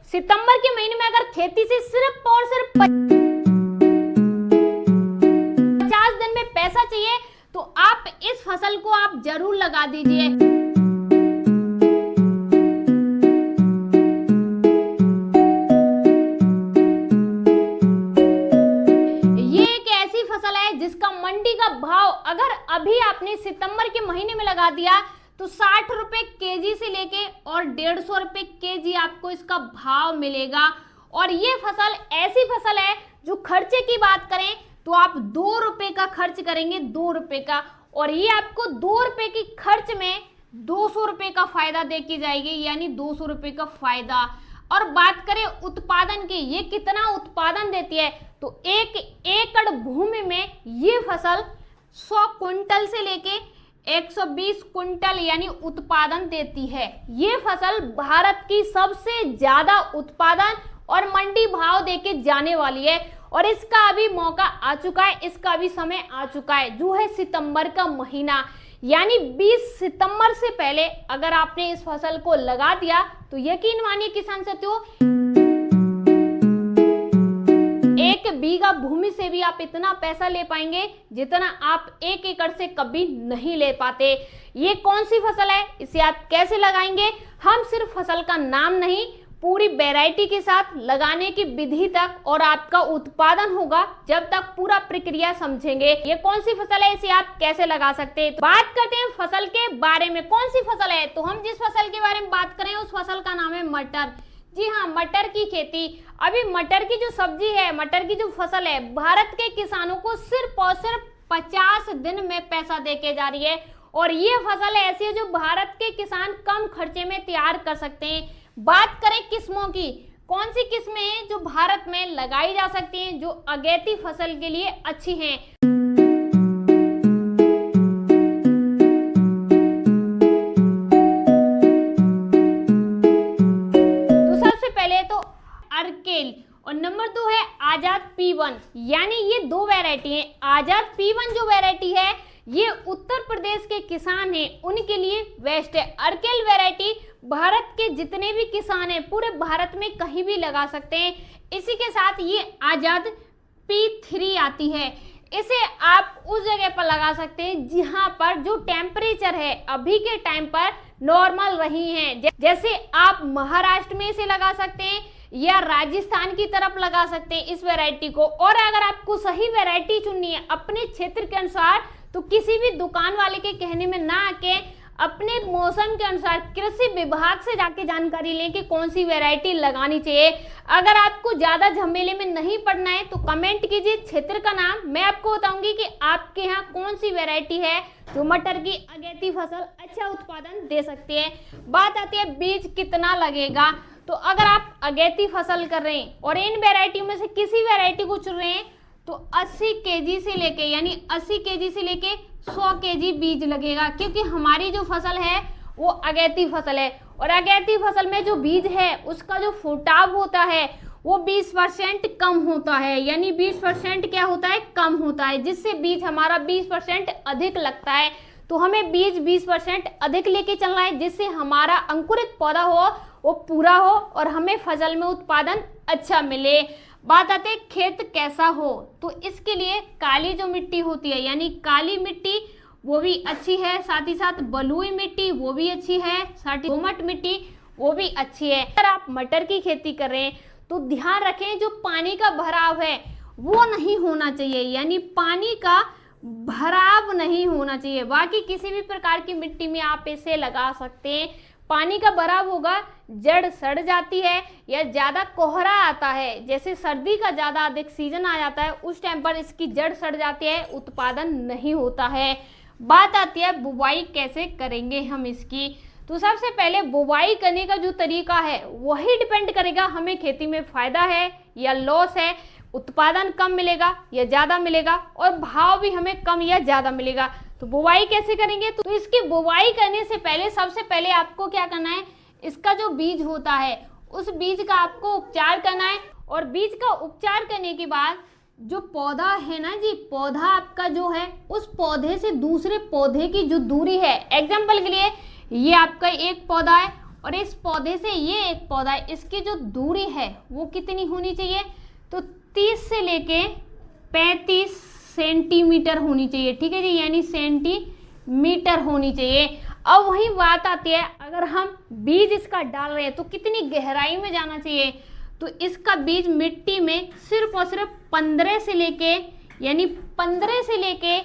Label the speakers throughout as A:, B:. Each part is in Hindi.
A: सितंबर के महीने में अगर खेती से सिर्फ और सिर्फ 50 दिन में पैसा चाहिए तो आप इस फसल को आप जरूर लगा दीजिए। ये एक ऐसी फसल है जिसका मंडी का भाव अगर अभी आपने सितंबर के महीने में लगा दिया तो 60 रुपए केजी से लेके और 150 रुपए केजी आपको इसका भाव मिलेगा। और ये फसल ऐसी फसल है जो खर्चे की बात करें तो आप 2 रुपए का खर्च करेंगे, 2 रुपए का, और ये आपको 2 रुपए की खर्च में 200 रुपए का फायदा दे की जाएगी, यानी 200 रुपए का फायदा। और बात करें उत्पादन की, ये कितना उत्पादन देती है तो 1 एकड़ भूमि में ये फसल 100 कुंटल से लेके 120 कुंटल यानी उत्पादन देती है। ये फसल भारत की सबसे ज्यादा उत्पादन और मंडी भाव देके जाने वाली है और इसका अभी मौका आ चुका है, इसका अभी समय आ चुका है जो है सितंबर का महीना, यानी 20 सितंबर से पहले अगर आपने इस फसल को लगा दिया तो यकीन मानिए किसान साथियों, 1 बीघा भूमि से भी आप इतना पैसा ले पाएंगे जितना आप 1 एकड़ से कभी नहीं ले पाते। ये कौन सी फसल है, इसे आप कैसे लगाएंगे, हम सिर्फ फसल का नाम नहीं पूरी वैरायटी के साथ लगाने की विधि तक और आपका उत्पादन होगा जब तक पूरा प्रक्रिया समझेंगे। ये कौन सी फसल है, इसे आप कैसे लगा सकते हैं। बात करते हैं फसल के बारे में, कौन सी फसल है, तो हम जिस फसल के बारे में बात करें उस फसल का नाम है मटर। जी हाँ, मटर की खेती। अभी मटर की जो सब्जी है, मटर की जो फसल है, भारत के किसानों को सिर्फ और सिर्फ 50 दिन में पैसा देके जा रही है और ये फसल ऐसी है जो भारत के किसान कम खर्चे में तैयार कर सकते हैं। बात करें किस्मों की, कौन सी किस्में हैं जो भारत में लगाई जा सकती हैं जो अगेती फसल के लिए अच्छी हैं। तो सबसे पहले तो अर्केल और नंबर 2 है आजाद P1, यानी ये 2 वैरायटी हैं। आजाद P1 जो वैरायटी है ये उत्तर प्रदेश के किसान हैं उनके लिए बेस्ट है। अर्केल वैरायटी भारत के जितने भी किसान हैं पूरे भारत में कहीं भी लगा सकते हैं। इसी के साथ ये आजाद P3 आती है, इसे आप उस जगह पर लगा सकते हैं जहां पर जो टेम्परेचर है अभी के टाइम पर नॉर्मल रही है, जैसे आप महाराष्ट्र में इसे लगा सकते हैं या राजस्थान की तरफ लगा सकते हैं इस वैरायटी को। और अगर आपको सही वैरायटी चुननी है अपने क्षेत्र के अनुसार तो किसी भी दुकान वाले के कहने में ना आके अपने मौसम के अनुसार कृषि विभाग से जाके जानकारी लें कि कौन सी वैरायटी लगानी चाहिए। अगर आपको ज्यादा झमेले में नहीं पड़ना है तो कमेंट कीजिए क्षेत्र का नाम, मैं आपको बताऊंगी कि आपके यहाँ कौन सी वैरायटी है जो मटर की अगेती फसल अच्छा उत्पादन दे सकती है। बात आती है बीज कितना लगेगा, तो अगर आप अगेती फसल कर रहे हैं और इन वैरायटी में से किसी वैरायटी को चुन रहे हैं तो 80 केजी से लेके यानी 80 केजी से लेके 100 केजी बीज लगेगा, क्योंकि हमारी जो फसल है वो अगेती फसल है और अगेती फसल में जो बीज है उसका जो फुटाव होता है वो 20% कम होता है, यानी 20% क्या होता है, कम होता है, जिससे बीज हमारा 20% अधिक लगता है। तो हमें बीज 20% अधिक लेके चलना है जिससे हमारा अंकुरित पौधा हो वो पूरा हो और हमें फसल में उत्पादन अच्छा मिले। बात आते हैं खेत कैसा हो, तो इसके लिए काली जो मिट्टी होती है यानी काली मिट्टी वो भी अच्छी है, साथ ही साथ बलुई मिट्टी वो भी अच्छी है, साथ ही दोमट मिट्टी वो भी अच्छी है। अगर आप मटर की खेती कर रहे हैं तो ध्यान रखें जो पानी का भराव है वो नहीं होना चाहिए, यानी पानी का भराव नहीं होना चाहिए। बाकी किसी भी प्रकार की मिट्टी में आप इसे लगा सकते हैं। पानी का भराव होगा, जड़ सड़ जाती है या ज्यादा कोहरा आता है, जैसे सर्दी का ज्यादा अधिक सीजन आ जाता है उस टाइम पर इसकी जड़ सड़ जाती है, उत्पादन नहीं होता है। बात आती है बुवाई कैसे करेंगे हम इसकी, तो सबसे पहले बुवाई करने का जो तरीका है वही डिपेंड करेगा हमें खेती में फायदा है या लॉस है, उत्पादन कम मिलेगा या ज्यादा मिलेगा और भाव भी हमें कम या ज्यादा मिलेगा। तो बुवाई कैसे करेंगे, तो इसकी बुवाई करने से पहले सबसे पहले आपको क्या करना है, इसका जो बीज होता है उस बीज का आपको उपचार करना है और बीज का उपचार करने के बाद जो पौधा है ना जी, पौधा आपका जो है उस पौधे से दूसरे पौधे की जो दूरी है, एग्जाम्पल के लिए ये आपका एक पौधा है और इस पौधे से ये एक पौधा है, इसकी जो दूरी है वो कितनी होनी चाहिए, तो 30 से लेके 35 सेंटीमीटर होनी चाहिए, ठीक है जी, यानी सेंटीमीटर होनी चाहिए। अब वही बात आती है, अगर हम बीज इसका डाल रहे हैं तो कितनी गहराई में जाना चाहिए, तो इसका बीज मिट्टी में सिर्फ और सिर्फ 15 से लेके यानी 15 से लेके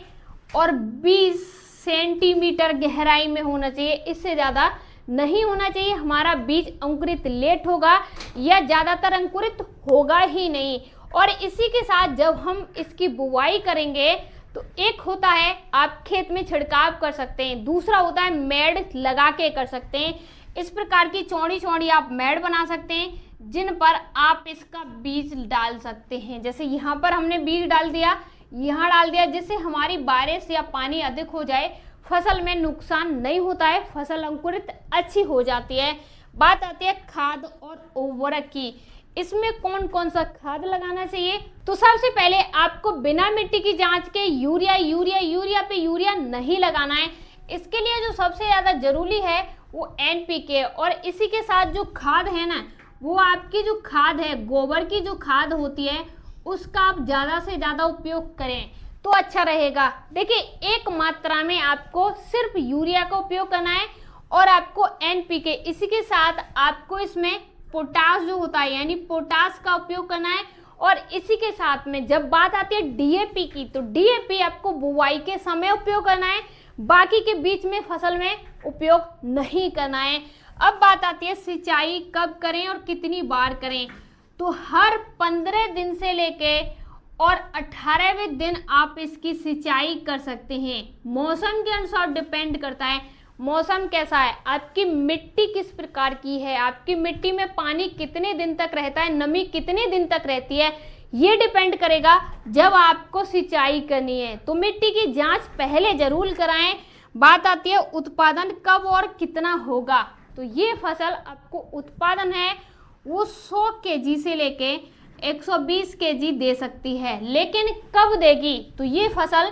A: और 20 सेंटीमीटर गहराई में होना चाहिए, इससे ज़्यादा नहीं होना चाहिए। हमारा बीज अंकुरित लेट होगा या ज़्यादातर अंकुरित होगा ही नहीं। और इसी के साथ जब हम इसकी बुवाई करेंगे तो एक होता है आप खेत में छिड़काव कर सकते हैं, दूसरा होता है मेड़ लगा के कर सकते हैं। इस प्रकार की चौड़ी चौड़ी आप मेड़ बना सकते हैं जिन पर आप इसका बीज डाल सकते हैं। जैसे यहाँ पर हमने बीज डाल दिया, यहाँ डाल दिया, जिससे हमारी बारिश या पानी अधिक हो जाए फसल में नुकसान नहीं होता है, फसल अंकुरित अच्छी हो जाती है। बात आती है खाद और उर्वरक की, इसमें कौन कौन सा खाद लगाना चाहिए। तो सबसे पहले आपको बिना मिट्टी की जांच के यूरिया पे यूरिया नहीं लगाना है। इसके लिए जो सबसे ज़्यादा जरूरी है वो NPK, और इसी के साथ जो खाद है ना, वो आपकी जो खाद है गोबर की जो खाद होती है उसका आप ज़्यादा से ज़्यादा उपयोग करें तो अच्छा रहेगा। देखिए एक मात्रा में आपको सिर्फ यूरिया का उपयोग करना है और आपको NPK, इसी के साथ आपको इसमें पोटास जो होता है यानी पोटास का उपयोग करना है। और इसी के साथ में जब बात आती है DAP की, तो DAP आपको बुवाई के समय उपयोग करना है, बाकी के बीच में फसल में उपयोग नहीं करना है। अब बात आती है सिंचाई कब करें और कितनी बार करें। तो हर 15 दिन से लेके और 18वें दिन आप इसकी सिंचाई कर सकते हैं। मौसम के अनुसार डिपेंड करता है, मौसम कैसा है, आपकी मिट्टी किस प्रकार की है, आपकी मिट्टी में पानी कितने दिन तक रहता है, नमी कितने दिन तक रहती है, ये डिपेंड करेगा जब आपको सिंचाई करनी है। तो मिट्टी की जांच पहले जरूर कराएं। बात आती है उत्पादन कब और कितना होगा। तो ये फसल आपको उत्पादन है वो 100 kg से लेके 120 kg दे सकती है, लेकिन कब देगी, तो ये फसल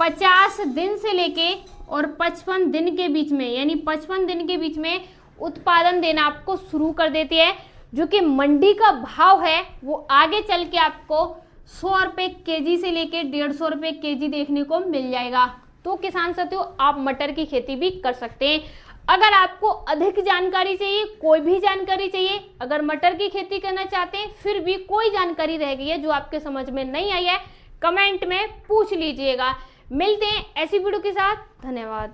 A: 50 दिन से लेके और 55 दिन के बीच में, यानी 55 दिन के बीच में उत्पादन देना आपको शुरू कर देती है, जो कि मंडी का भाव है वो आगे चल के आपको 100 रुपये kg से लेके 150 रुपये kg देखने को मिल जाएगा। तो किसान साथियों आप मटर की खेती भी कर सकते हैं। अगर आपको अधिक जानकारी चाहिए, कोई भी जानकारी चाहिए, अगर मटर की खेती करना चाहते हैं फिर भी कोई जानकारी रह गई है जो आपके समझ में नहीं आई है, कमेंट में पूछ लीजिएगा। मिलते हैं ऐसी वीडियो के साथ, धन्यवाद।